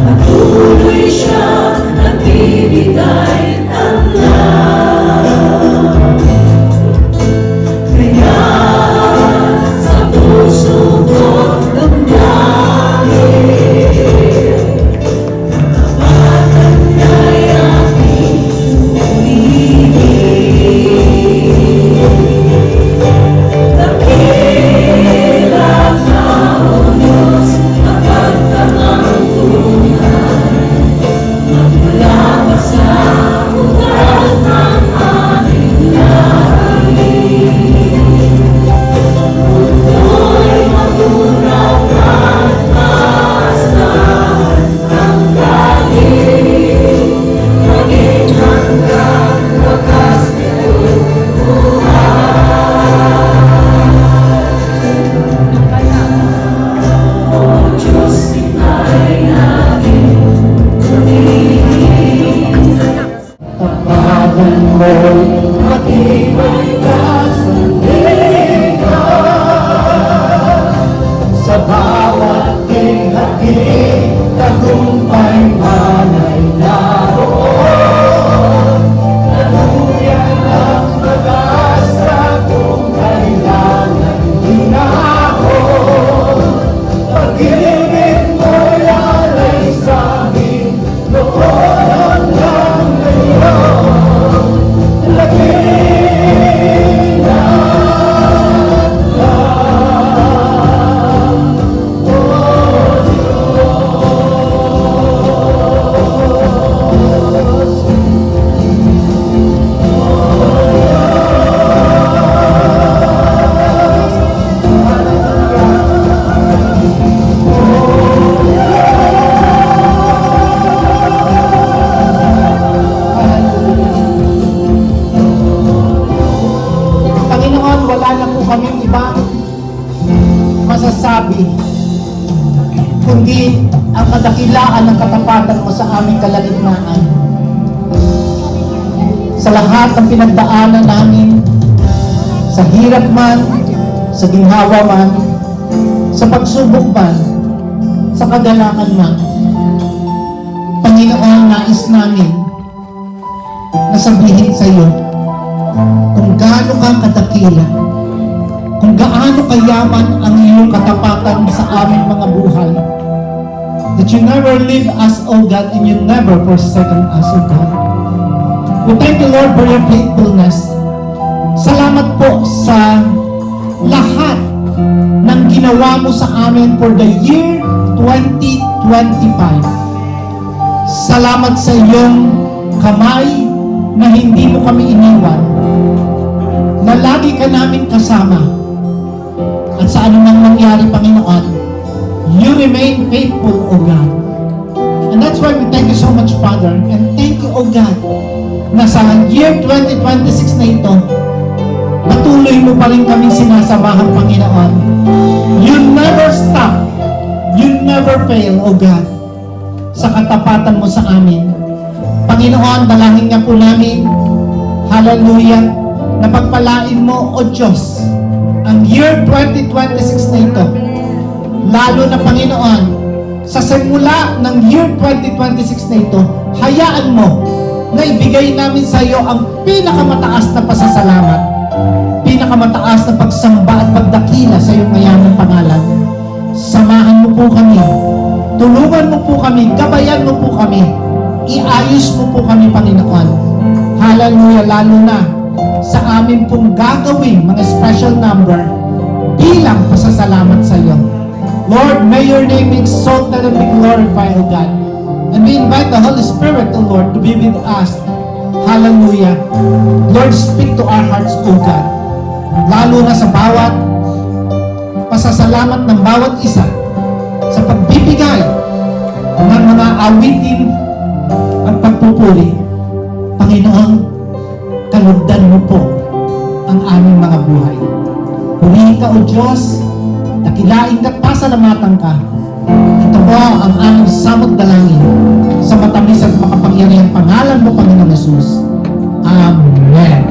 Patuloy siya nagbibigay ng love. Kaya sa puso ko damdamin, kapatan niya'y aking umiibig. Dakila ka, O Diyos, kapag kamangkuhan, magmula pa sa ugat ng aming lahi. Mundo'y magunaw at maasahan ang galing, maging hanggang wakas nitong O Diyos, ika'y aming pag-ibig. Tapagan mo'y matibay ka sa liga. Sa bawat tinghati, tagumpay man ay naroon. Naluyan ang pag-asa kung kailangan hinahon. Pag-ibig mo'y alay sa amin, noon hanggang ngayon. Lagina Panginoon, wala na po kaming ibang masasabi kundi ang kadakilaan ng katapatan mo sa aming kalagitnaan. Sa lahat ng pinagdaanan namin, sa hirap man, sa ginhawa man, sa pagsubok man, sa kagalakan man, Panginoon, nais namin na sabihin sa iyo kung gaano ka kadakila, kung gaano kayaman ang iyong katapatan sa aming mga buhay. That you never leave us, O God, and you never forsaken us, O God. We thank you, Lord, for your faithfulness. Salamat po sa lahat ng ginawa mo sa amin for the year 2025. Salamat sa iyong kamay na hindi mo kami iniwan, na lagi ka namin kasama. At sa anumang mangyari, Panginoon, you remain faithful, O God. And that's why we thank you so much, Father. And thank you, O God, na sa year 2026 na ito, patuloy mo pa rin kaming sinasamahan, Panginoon. You never stop. You never fail, O God, sa katapatan mo sa amin. Panginoon, dalangin nga po namin, hallelujah, na pagpalain mo, O Diyos, ang year 2026 na ito. Lalo na, Panginoon, sa simula ng year 2026 na ito, hayaan mo na ibigay namin sa iyo ang pinakamataas na pasasalamat, pinakamataas na pagsamba at pagdakila sa iyong mayaman pangalan. Samahan mo po kami, tulungan mo po kami, gabayan mo po kami, iayos mo po kami, Panginoon. Hallelujah, lalo na sa amin pong gagawin mga special number bilang pasasalamat sa iyo. Lord, may your name be exalted and be glorified, O God. And we invite the Holy Spirit, O Lord, to be with us. Hallelujah. Lord, speak to our hearts, O God. Lalo na sa bawat pasasalamat ng bawat isa sa pagbibigay ng mga awitin at pagpupuri. Panginoon, kalugdan mo po ang aming mga buhay. Purihin ka, O Diyos, dakilain ka, pasalamatan ka. Ito po ang aming samot dalangin sa matamis at makapangyarihang pangalan mo, Panginoon Jesus. Amen.